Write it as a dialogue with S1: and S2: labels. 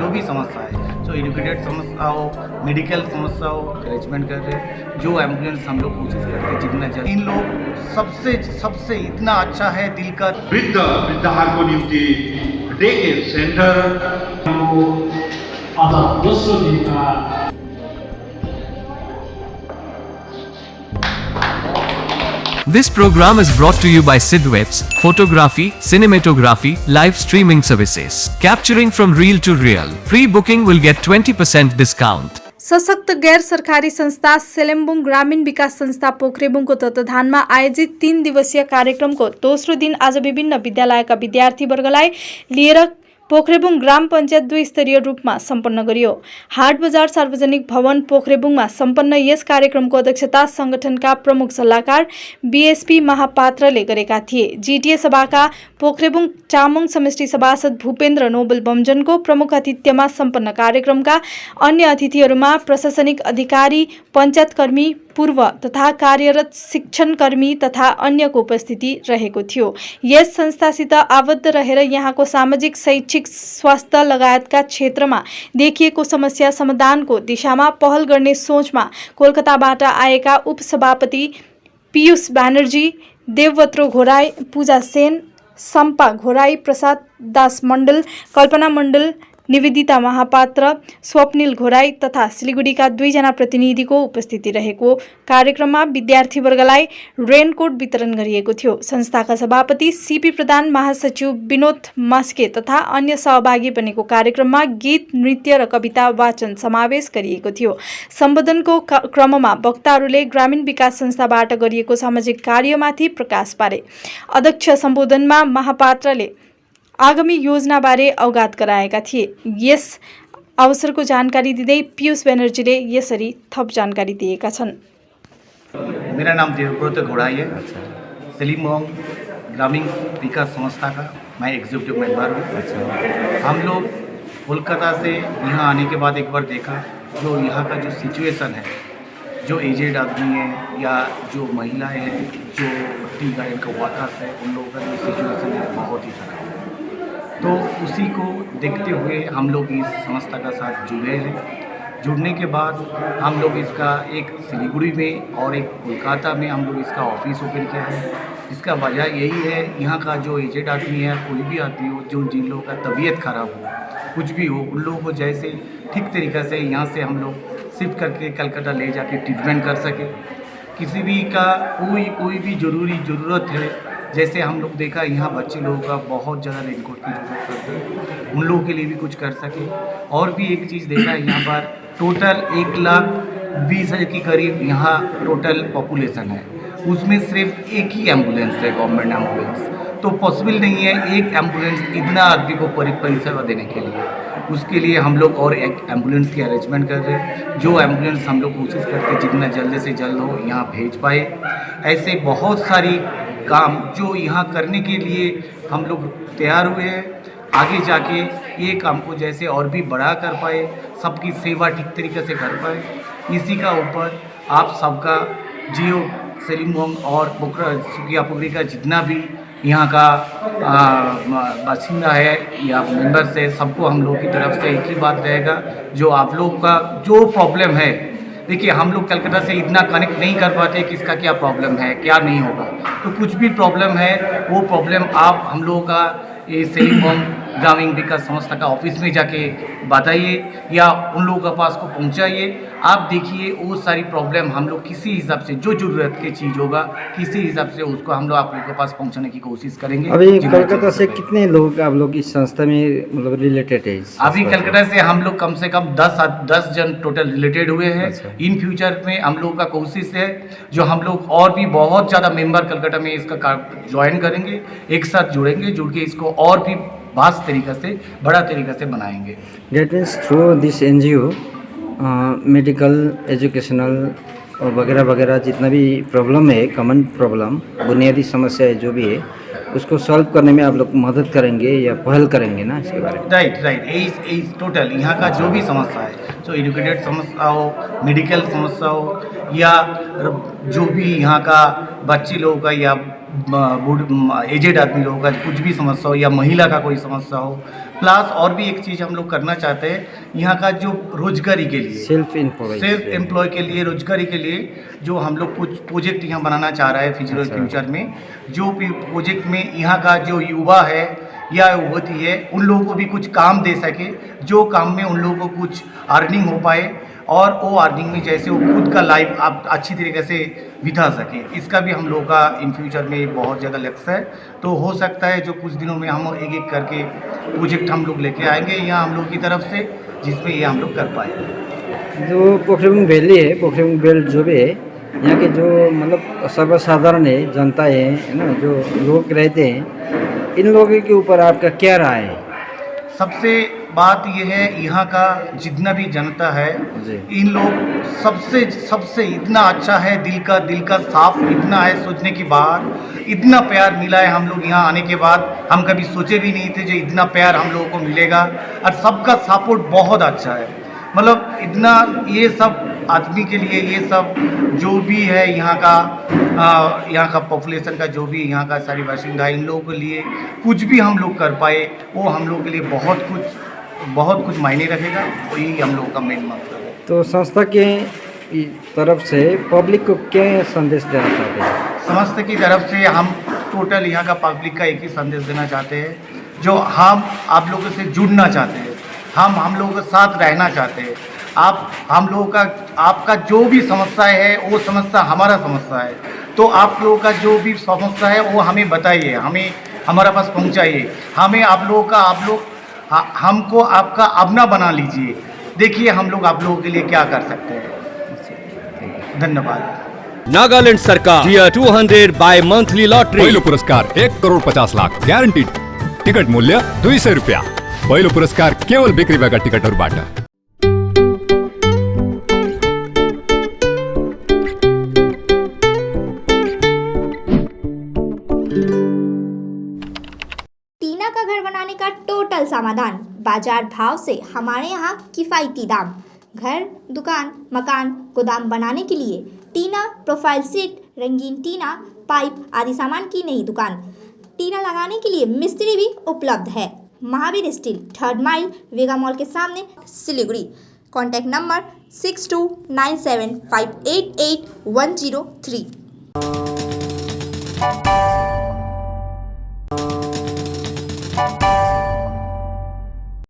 S1: जो भी समस्या है, जो एजुकेटेड समस्या हो, मेडिकल समस्या हो, अरेंजमेंट कर रहे हैं। जो एम्बुलेंस हम लोग कोशिश करते हैं जितना जल्द। इन लोग सबसे इतना अच्छा है दिल का।
S2: वृद्धहरूको निम्ति डे केयर सेन्टर
S3: आज दोस्रो दिनमा
S4: This program is brought to you by Sidwebs, photography, cinematography, live streaming services. Capturing from real to real. Pre-booking will get 20% discount.
S5: सशक्त गैर सरकारी संस्था सेलेम्बुङ ग्रामीण विकास संस्था पोख्रेबुङको तत्वावधानमा आयोजित 3 दिवसीय कार्यक्रमको दोस्रो दिन आज विभिन्न विद्यालयका विद्यार्थीवर्गलाई लिएर पोख्रेबुङ ग्राम पञ्चायत 2 स्तरीय रूपमा सम्पन्न गरियो। हाट बजार सार्वजनिक भवन पोख्रेबुङमा सम्पन्न यस कार्यक्रमको अध्यक्षता संगठनका प्रमुख सल्लाहकार बीएसपी महापात्रले गरेका थिए। जीटीए सभाका पोख्रेबुङ चामुङ समष्टि सभासद भूपेन्द्र नोबल बमजनको प्रमुख आतिथ्यमा सम्पन्न कार्यक्रमका अन्य अतिथिहरूमा प्रशासनिक अधिकारी, पञ्चायतकर्मी, पूर्व तथा कार्यरत शिक्षणकर्मी तथा अन्यको उपस्थिति रहेको थियो। यस संस्थासित आबद्ध रहेर यहाँको सामाजिक, शैक्षिक, स्वास्थ्य लगायतका क्षेत्रमा देखिएको समस्या समाधानको दिशामा पहल गर्ने सोचमा कोलकाताबाट आएका उपसभापति पीयूष ब्यानर्जी, देववत्रो घोराई, पूजा सेन, सम्पा घोराई, प्रसाद दास मण्डल, कल्पना मण्डल, निवेदिता महापात्र, स्वप्निल घोराई तथा सिलिगुडीका 2 जना प्रतिनिधिको उपस्थिति रहेको कार्यक्रममा विद्यार्थीवर्गलाई रेनकोट वितरण गरिएको थियो। संस्थाका सभापति सीपी प्रधान, महासचिव विनोद मास्के तथा अन्य सहभागी बनेको कार्यक्रममा गीत, नृत्य र कविता वाचन समावेश गरिएको थियो। सम्बोधनको क्रममा वक्ताहरूले ग्रामीण विकास संस्थाबाट गरिएको सामाजिक कार्यमाथि प्रकाश पारे। अध्यक्ष सम्बोधनमा महापात्रले आगामी योजनाबारे अवगत गराएका थिए। यस अवसरको जानकारी दिँदै पीयूष ब्यानर्जीले यसरी थप जानकारी दिएका छन्।
S1: मेरा नाम देवव्रत घोड़ाई है। सेलिम्बुङ ग्रामीण विकास संस्था का मैं एग्जीक्यूटिव मेंबर हूँ। हम लोग कोलकाता से यहाँ आने के बाद एक बार देखा जो यहाँ का जो सिचुएशन है, जो एजेड आदमी है या जो महिलाएं हैं, जो टी गार्डन का वर्कर्स है, उन लोगों का जो सिचुएशन है बहुत ही खराब है। तो उसी को देखते हुए हम लोग इस संस्था का साथ जुड़े हैं। जुड़ने के बाद हम लोग इसका एक सिलीगुड़ी में और एक कोलकाता में हम लोग इसका ऑफिस ओपन किया है। इसका वजह यही है, यहाँ का जो एजेड आदमी है, कोई भी आदमी हो, जो जिन लोगों का तबीयत खराब हो, कुछ भी हो, उन लोगों को जैसे ठीक तरीक़े से यहाँ से हम लोग शिफ्ट करके कलकत्ता ले जाके ट्रीटमेंट कर सके। किसी भी का कोई भी ज़रूरत है, जैसे हम लोग देखा यहाँ बच्चे लोगों का बहुत ज़्यादा रेनकोट की जरूरत पड़ती है, उन लोगों के लिए भी कुछ कर सके। और भी एक चीज़ देखा यहाँ पर टोटल 1,20,000 के करीब यहाँ टोटल पॉपुलेशन है, उसमें सिर्फ एक ही एम्बुलेंस है, गवर्नमेंट एम्बुलेंस। तो पॉसिबल नहीं है एक एम्बुलेंस इतना आदमी को परिसेवा देने के लिए। उसके लिए हम लोग और एक एम्बुलेंस की अरेंजमेंट कर रहे हैं। जो एम्बुलेंस हम लोग कोशिश करते हैं जितना जल्द से जल्द हो यहाँ भेज पाए। ऐसे बहुत सारी काम जो यहाँ करने के लिए हम लोग तैयार हुए हैं। आगे जाके ये काम को जैसे और भी बड़ा कर पाए, सबकी सेवा ठीक तरीके से कर पाए, इसी का ऊपर आप सबका जियो सेलिम्बुङ और सुकिया पोखरी का जितना भी यहाँ का बासिंदा है या मेंबर्स है, सबको हम लोग की तरफ से एक ही बात रहेगा, जो आप लोग का जो प्रॉब्लम है, देखिए हम लोग कलकत्ता से इतना कनेक्ट नहीं कर पाते कि इसका क्या प्रॉब्लम है, क्या नहीं होगा। तो कुछ भी प्रॉब्लम है, वो प्रॉब्लम आप हम लोगों का ये सेलिम्बुङ ग्रामीण विकास संस्था का ऑफिस में जाके बताइए या उन लोगों के पास को पहुंचाइए। आप देखिए वो सारी प्रॉब्लम हम लोग किसी हिसाब से जो ज़रूरत की चीज़ होगा, किसी हिसाब से उसको हम लोग आप लोगों के पास पहुंचाने की कोशिश करेंगे।
S6: अभी कलकत्ता से कितने लोग आप लोग इस संस्था में मतलब रिलेटेड है?
S1: अभी कलकत्ता से हम लोग कम से कम 10 जन टोटल रिलेटेड हुए हैं। अच्छा। इन फ्यूचर में हम लोग का कोशिश है जो हम लोग और भी बहुत ज़्यादा मेंबर कलकत्ता में इसका ज्वाइन करेंगे, एक साथ जुड़ेंगे, जुड़ के इसको और भी वास्ट तरीक़े से, बड़ा तरीक़े से बनाएंगे।
S6: That means through this NGO medical, educational और वगैरह वगैरह जितना भी प्रॉब्लम है, कॉमन प्रॉब्लम, बुनियादी समस्या है जो भी है, उसको सॉल्व करने में आप लोग मदद करेंगे या पहल करेंगे ना इसके बारे में?
S1: राइट। टोटल यहाँ का जो भी समस्या है, जो एजुकेटेड समस्या हो, मेडिकल समस्या हो या जो भी यहाँ का बच्चे लोगों का या एजेड आदमी लोगों का कुछ भी समस्या हो या महिला का कोई समस्या हो, प्लस और भी एक चीज़ हम लोग करना चाहते हैं, यहाँ का जो रोजगारी के लिए
S6: सेल्फ
S1: एम्प्लॉय के लिए, रोजगारी के लिए जो हम लोग कुछ प्रोजेक्ट यहाँ बनाना चाह रहा है फ्यूचर में, जो भी प्रोजेक्ट में यहाँ का जो युवा है या युवती है उन लोगों को भी कुछ काम दे सके, जो काम में उन लोगों को कुछ अर्निंग हो पाए और वो अर्निंग में जैसे वो खुद का लाइफ आप अच्छी तरीके से बिता सके। इसका भी हम लोगों का इन फ्यूचर में बहुत ज़्यादा लक्ष्य है। तो हो सकता है जो कुछ दिनों में हम एक एक करके प्रोजेक्ट हम लोग लेके आएंगे यहाँ हम लोग की तरफ से, जिसमें ये हम लोग कर पाए।
S6: जो पोखरेबुंग वैली है, पोखरेबुंग बेल्ट जो भी है, यहाँ के जो मतलब सर्वसाधारण है, जनता है ना, जो लोग रहते हैं, इन लोगों के ऊपर आपका क्या राय है?
S1: सबसे बात यह है, यहाँ का जितना भी जनता है इन लोग सबसे इतना अच्छा है, दिल का साफ इतना है, सोचने की बात इतना प्यार मिला है हम लोग यहाँ आने के बाद। हम कभी सोचे भी नहीं थे जो इतना प्यार हम लोगों को मिलेगा, और सबका सपोर्ट बहुत अच्छा है। मतलब इतना ये सब आदमी के लिए, ये सब जो भी है यहाँ का पॉपुलेशन का जो भी यहाँ का सारी बाशिंदा है, इन लोगों के लिए कुछ भी हम लोग कर पाए वो हम लोगों के लिए बहुत कुछ मायने रखेगा। वही हम लोगों का मेन मकसद है।
S6: तो संस्था के तरफ से पब्लिक को क्या संदेश देना चाहते हैं?
S1: संस्था की तरफ से हम टोटल यहाँ का पब्लिक का एक ही संदेश देना चाहते हैं, जो हम आप लोगों से जुड़ना चाहते हैं, हम लोगों के साथ रहना चाहते हैं। हम लोगों का आपका जो भी समस्या है वो समस्या हमारा समस्या है, तो आप लोगों का जो भी समस्या है वो हमें बताइए, हमें हमारे पास पहुंचाइए। हमें हमको आपका अपना बना लीजिए। देखिए हम लोग आप लोगों के लिए क्या कर सकते हैं। धन्यवाद।
S3: नागालैंड सरकार Tier 200 बाय मंथली लॉटरी।
S7: पहिलो पुरस्कार 1,50,00,000 ग्यारंटीड। टिकट मूल्य 200 रुपया। पहिलो पुरस्कार केवल बिक्री भएका टिकटहरूबाट।
S8: टीना का घर बनाने का टोटल समाधान, बाजार भाव से हमारे यहाँ किफ़ायती दाम। घर, दुकान, मकान, गोदाम बनाने के लिए टीना, प्रोफाइल सीट, रंगीन टीना, पाइप आदि सामान की नई दुकान। टीना लगाने के लिए मिस्त्री भी उपलब्ध है। महावीर स्टील, 3rd माइल, वेगा मॉल के सामने, सिलीगुड़ी। Contact number 6297588103।